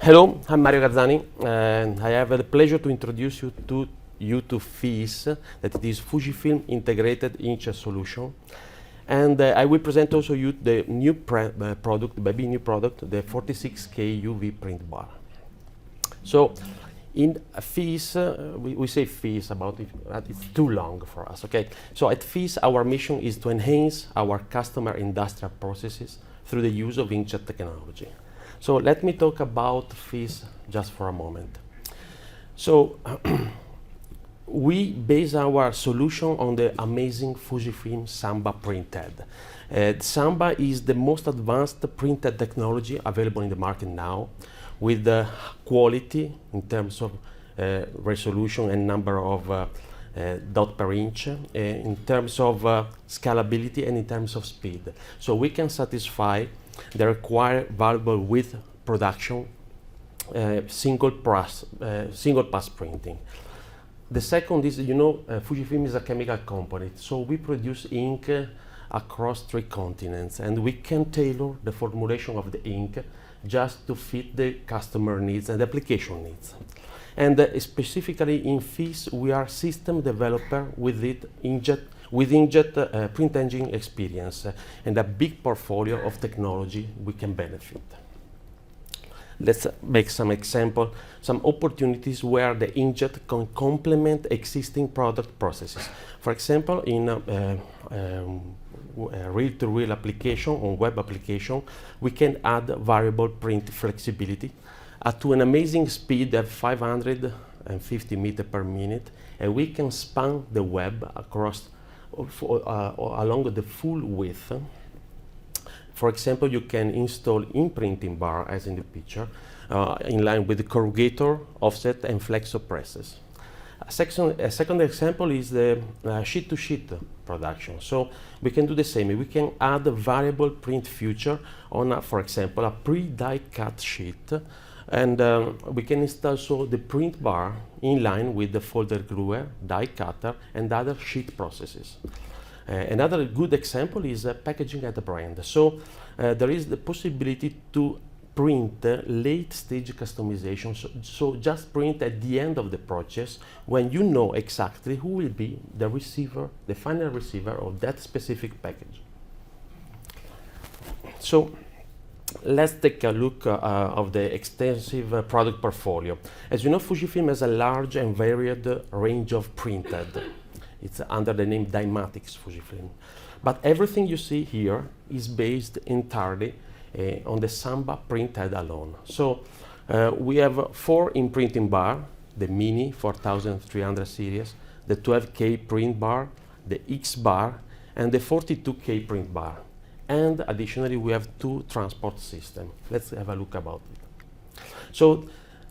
Hello, I'm Mario Gazzani, and I have the pleasure to introduce you to FIS, that it is Fujifilm Integrated Inkjet Solution. And I will present also you the new product, baby new product, the 46K UV print bar. So in FIS, we say FIS about it, but it's too long for us, okay? So at FIS, our mission is to enhance our customer industrial processes through the use of inkjet technology. So let me talk about FIS just for a moment. So we base our solution on the amazing Fujifilm Samba printhead. Samba is the most advanced printhead technology available in the market now, with the quality in terms of resolution and number of dot per inch, in terms of scalability and in terms of speed. So we can satisfy the required variable width production, single pass printing. The second is, Fujifilm is a chemical company, so we produce ink across 3 continents, and we can tailor the formulation of the ink just to fit the customer needs and application needs. And specifically in FIS, we are system developer with inkjet print engine experience and a big portfolio of technology we can benefit. Let's make some example, some opportunities where the inkjet can complement existing product processes. For example, in reel-to-reel application or web application, we can add variable print flexibility to an amazing speed of 550 meters per minute, and we can span the web across along the full width. For example, you can install imprinting bar, as in the picture, in line with the corrugator, offset, and flexo presses. A second example is the sheet-to-sheet production. So we can do the same. We can add a variable print feature on, for example, a pre-die cut sheet, and we can install so the print bar in line with the folder gluer, die cutter, and other sheet processes. Another good example is packaging at the brand. So there is the possibility to print late stage customization. So just print at the end of the process when you know exactly who will be the receiver, the final receiver of that specific package. So let's take a look of the extensive product portfolio. As you know, Fujifilm has a large and varied range of printed. It's under the name Dymatics Fujifilm. But everything you see here is based entirely on the Samba printhead alone. So we have 4 imprinting bar, the Mini 4300 series, the 12K print bar, the X bar, and the 42K print bar. And additionally, we have 2 transport systems. Let's have a look about it. So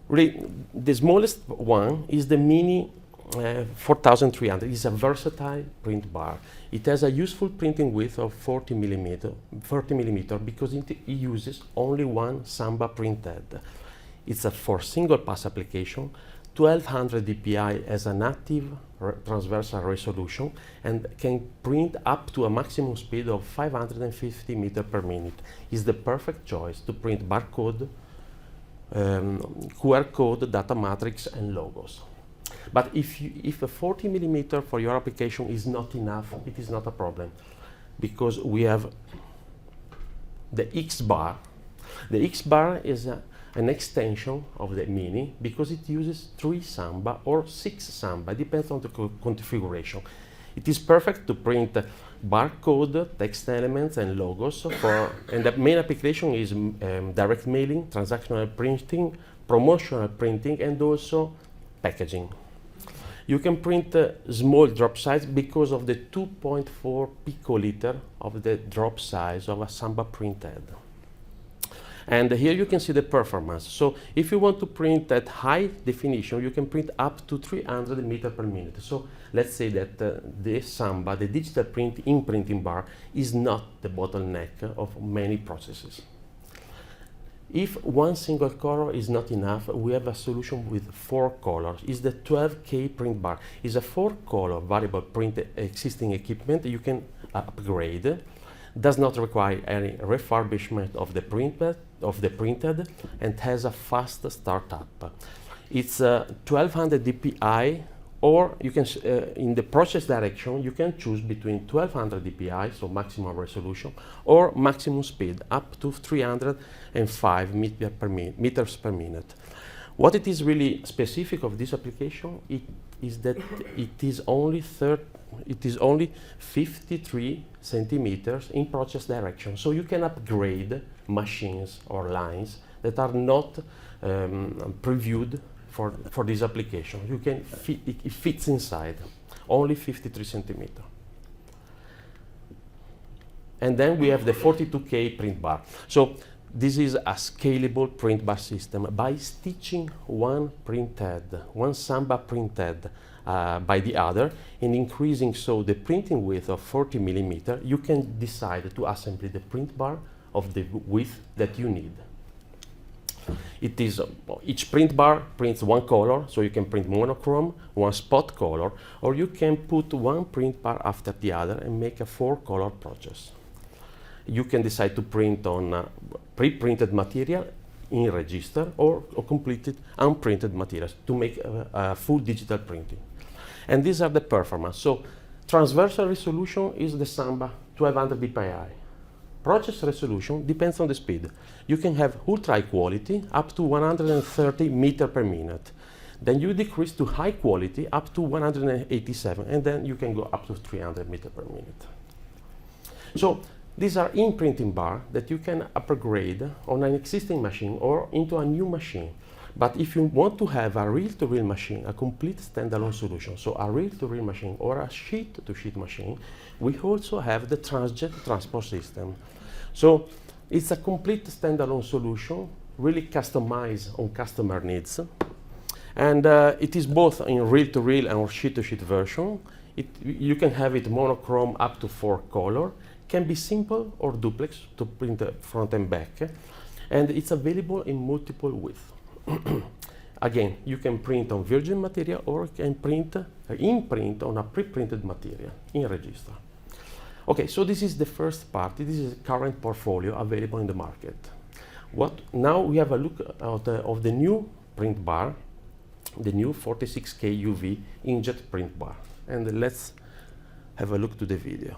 really, the smallest one is the Mini 4300. It's a versatile print bar. It has a useful printing width of 40 millimeter because it uses only one Samba printhead. It's a for single pass application, 1200 dpi as an active transversal resolution, and can print up to a maximum speed of 550 meters per minute. It's the perfect choice to print barcode, QR code, data matrix, and logos. But if a 40 millimeter for your application is not enough, it is not a problem, because we have the X bar. The X bar is an extension of the Mini because it uses 3 Samba or 6 Samba, depends on the configuration. It is perfect to print barcode, text elements, and logos. And the main application is direct mailing, transactional printing, promotional printing, and also packaging. You can print small drop size because of the 2.4 picoliter of the drop size of a Samba printhead. And here you can see the performance. So if you want to print at high definition, you can print up to 300 meters per minute. So let's say that the Samba, the digital print imprinting bar, is not the bottleneck of many processes. If one single color is not enough, we have a solution with 4 colors. It's the 12K print bar. It's a 4-color variable print existing equipment you can upgrade. does not require any refurbishment of the printed, and has a fast startup. It's 1200 dpi, or you can, in the process direction, you can choose between 1200 dpi, so maximum resolution, or maximum speed, up to 305 meters per minute. What it is really specific of this application is that it is only 53 centimeters in process direction. So you can upgrade machines or lines that are not previewed for this application. You can it fits inside, only 53 centimeters. And then we have the 42K print bar. So this is a scalable print bar system. By stitching one Samba printed by the other, and increasing so the printing width of 40 millimeter, you can decide to assemble the print bar of the width that you need. It is each print bar prints one color, so you can print monochrome, one spot color, or you can put one print bar after the other and make a 4-color process. You can decide to print on pre-printed material in register, or completed unprinted materials to make full digital printing. And these are the performance. So transversal resolution is the Samba 1200 dpi. Process resolution depends on the speed. You can have ultra high quality up to 130 meters per minute. Then you decrease to high quality up to 187, and then you can go up to 300 meters per minute. So these are imprinting bar that you can upgrade on an existing machine or into a new machine. But if you want to have a reel-to-reel machine, a complete standalone solution, so a reel-to-reel machine or a sheet-to-sheet machine, we also have the Transjet transport system. So it's a complete standalone solution, really customized on customer needs. And it is both in reel-to-reel and sheet-to-sheet version. You can have it monochrome up to 4 color, can be simple or duplex to print the front and back, and it's available in multiple width. Again, you can print on virgin material or can imprint on a pre-printed material in register. Okay, so this is the first part. This is the current portfolio available in the market. Now we have a look of the new print bar, the new 46K UV inkjet print bar, and let's have a look to the video.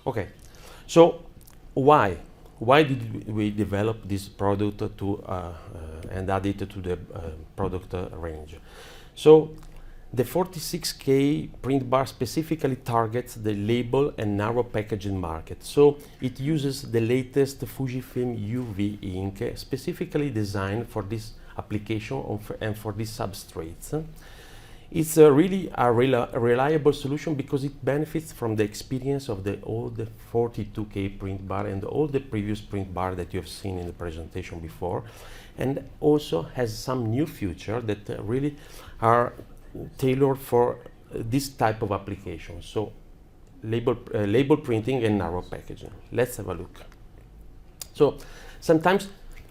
Okay, so why did we develop this product and add it to the product range? So the 46K print bar specifically targets the label and narrow packaging market. So it uses the latest Fujifilm UV ink specifically designed for this application and for these substrates. It's really a reliable solution because it benefits from the experience of all the 42K print bar and all the previous print bar that you have seen in the presentation before, and also has some new features that really are tailored for this type of application. So label printing and narrow packaging. Let's have a look. So sometimes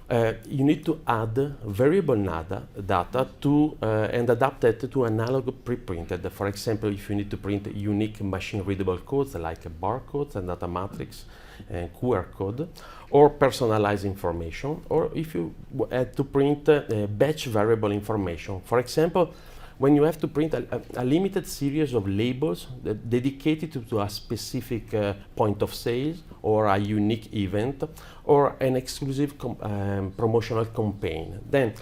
you need to add variable data to and adapt it to analog pre-printed. For example, if you need to print unique machine-readable codes like barcodes and data matrix and QR code, or personalized information, or if you had to print batch variable information. For example, when you have to print a limited series of labels dedicated to a specific point of sale or a unique event or an exclusive promotional campaign, then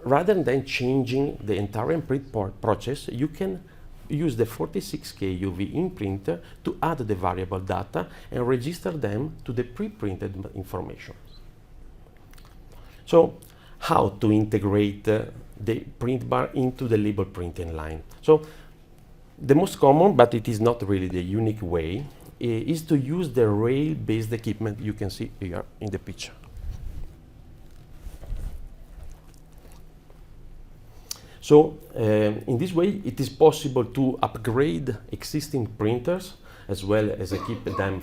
rather than changing the entire print process, you can use the 46K UV imprinter to add the variable data and register them to the pre-printed information. So, how to integrate the print bar into the label printing line? So, the most common, but it is not really the unique way, is to use the rail-based equipment you can see here in the picture. So, in this way, it is possible to upgrade existing printers as well as keep them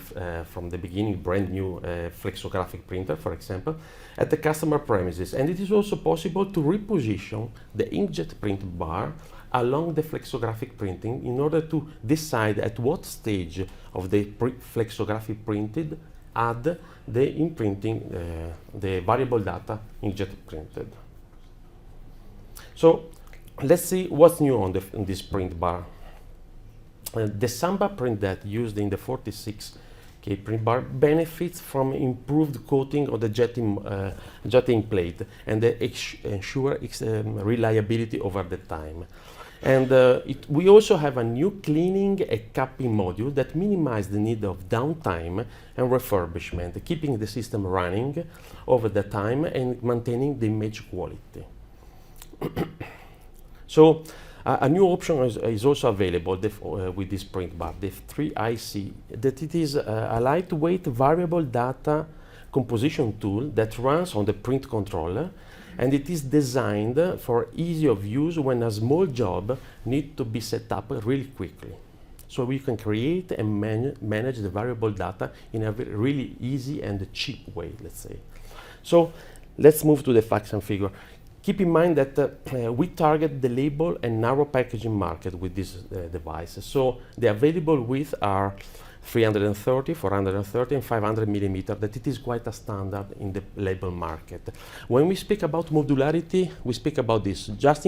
from the beginning, brand new flexographic printer, for example, at the customer premises. And it is also possible to reposition the inkjet print bar along the flexographic printing in order to decide at what stage of the flexographic printed add the imprinting, the variable data inkjet printed. So let's see what's new on this print bar. The Samba print that used in the 46K print bar benefits from improved coating of the jetting plate and ensure reliability over the time. And we also have a new cleaning and capping module that minimizes the need of downtime and refurbishment, keeping the system running over the time and maintaining the image quality. So a new option is also available with this print bar, the 3IC, that it is a lightweight variable data composition tool that runs on the print controller, and it is designed for ease of use when a small job needs to be set up really quickly. So we can create and manage the variable data in a really easy and cheap way, let's say. So let's move to the facts and figure. Keep in mind that we target the label and narrow packaging market with this device. So the available width are 330, 430, and 500 millimeter, that it is quite a standard in the label market. When we speak about modularity, we speak about this, just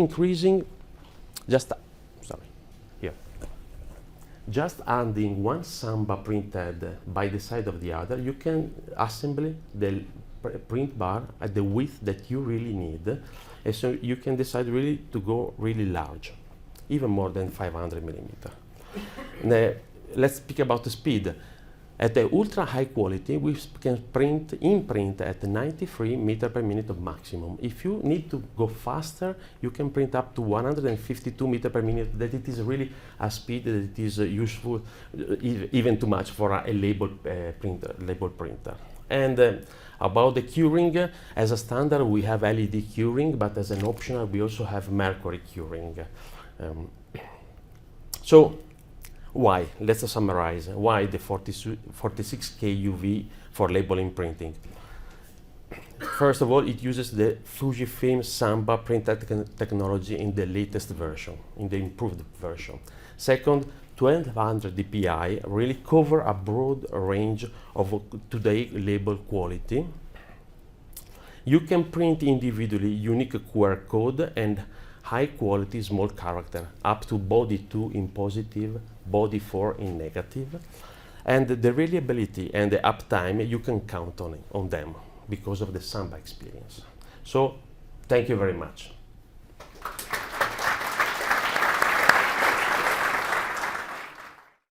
adding one Samba printed by the side of the other, you can assemble the print bar at the width that you really need, and so you can decide really to go really large, even more than 500 millimeter. Let's speak about the speed. At the ultra high quality, we can imprint at 93 meter per minute of maximum. If you need to go faster, you can print up to 152 meter per minute. That it is really a speed that it is useful, even too much for a label printer. And about the curing, as a standard we have LED curing, but as an optional we also have mercury curing. So why? Let's summarize. Why the 46K UV for labeling printing? First of all, it uses the Fujifilm Samba printer technology in the latest version, in the improved version. Second, 1200 dpi really cover a broad range of today label quality. You can print individually unique QR code and high quality small character, up to body 2 in positive, body 4 in negative. And the reliability and the uptime, you can count on them because of the Samba experience. So, thank you very much.